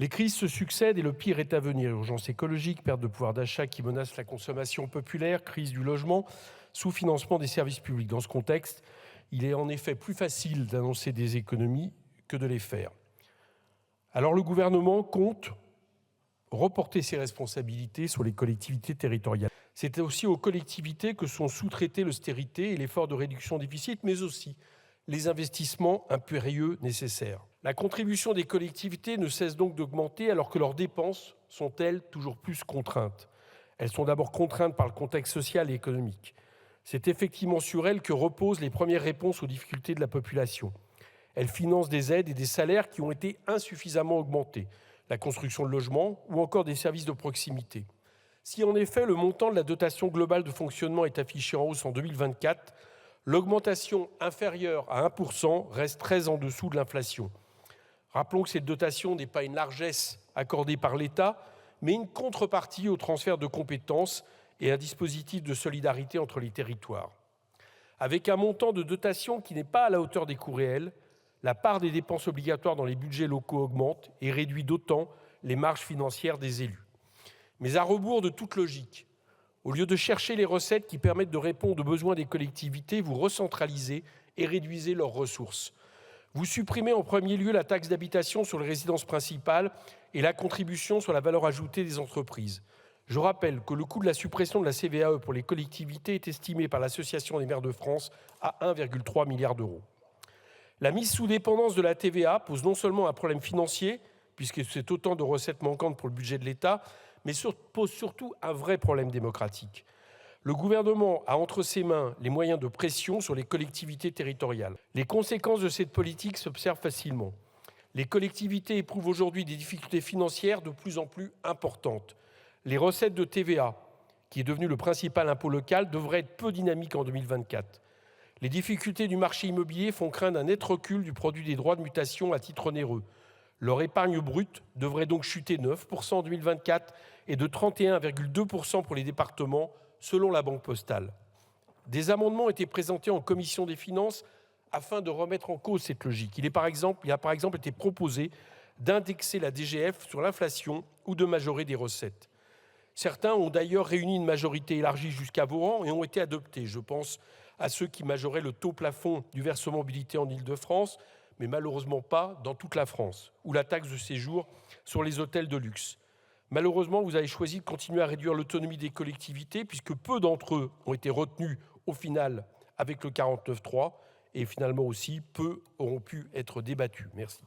Les crises se succèdent et le pire est à venir. Urgence écologique, perte de pouvoir d'achat qui menace la consommation populaire, crise du logement, sous-financement des services publics. Dans ce contexte, il est en effet plus facile d'annoncer des économies que de les faire. Alors le gouvernement compte reporter ses responsabilités sur les collectivités territoriales. C'est aussi aux collectivités que sont sous-traités l'austérité et l'effort de réduction des déficits, mais aussi les investissements impérieux nécessaires. La contribution des collectivités ne cesse donc d'augmenter alors que leurs dépenses sont, elles, toujours plus contraintes. Elles sont d'abord contraintes par le contexte social et économique. C'est effectivement sur elles que reposent les premières réponses aux difficultés de la population. Elles financent des aides et des salaires qui ont été insuffisamment augmentés, la construction de logements ou encore des services de proximité. Si en effet le montant de la dotation globale de fonctionnement est affiché en hausse en 2024, l'augmentation inférieure à 1% reste très en dessous de l'inflation. Rappelons que cette dotation n'est pas une largesse accordée par l'État, mais une contrepartie au transfert de compétences et un dispositif de solidarité entre les territoires. Avec un montant de dotation qui n'est pas à la hauteur des coûts réels, la part des dépenses obligatoires dans les budgets locaux augmente et réduit d'autant les marges financières des élus. Mais à rebours de toute logique, au lieu de chercher les recettes qui permettent de répondre aux besoins des collectivités, vous recentralisez et réduisez leurs ressources. Vous supprimez en premier lieu la taxe d'habitation sur les résidences principales et la contribution sur la valeur ajoutée des entreprises. Je rappelle que le coût de la suppression de la CVAE pour les collectivités est estimé par l'Association des maires de France à 1,3 milliard d'euros. La mise sous dépendance de la TVA pose non seulement un problème financier, puisque c'est autant de recettes manquantes pour le budget de l'État, mais pose surtout un vrai problème démocratique. Le gouvernement a entre ses mains les moyens de pression sur les collectivités territoriales. Les conséquences de cette politique s'observent facilement. Les collectivités éprouvent aujourd'hui des difficultés financières de plus en plus importantes. Les recettes de TVA, qui est devenu le principal impôt local, devraient être peu dynamiques en 2024. Les difficultés du marché immobilier font craindre un net recul du produit des droits de mutation à titre onéreux. Leur épargne brute devrait donc chuter 9% en 2024 et de 31,2% pour les départements, selon la Banque postale. Des amendements ont été présentés en commission des finances afin de remettre en cause cette logique. Il a par exemple été proposé d'indexer la DGF sur l'inflation ou de majorer des recettes. Certains ont d'ailleurs réuni une majorité élargie jusqu'à vos rangs et ont été adoptés. Je pense à ceux qui majoraient le taux plafond du versement mobilité en Île-de-France, mais malheureusement pas dans toute la France, ou la taxe de séjour sur les hôtels de luxe. Malheureusement, vous avez choisi de continuer à réduire l'autonomie des collectivités, puisque peu d'entre eux ont été retenus au final avec le 49.3, et finalement aussi peu auront pu être débattus. Merci.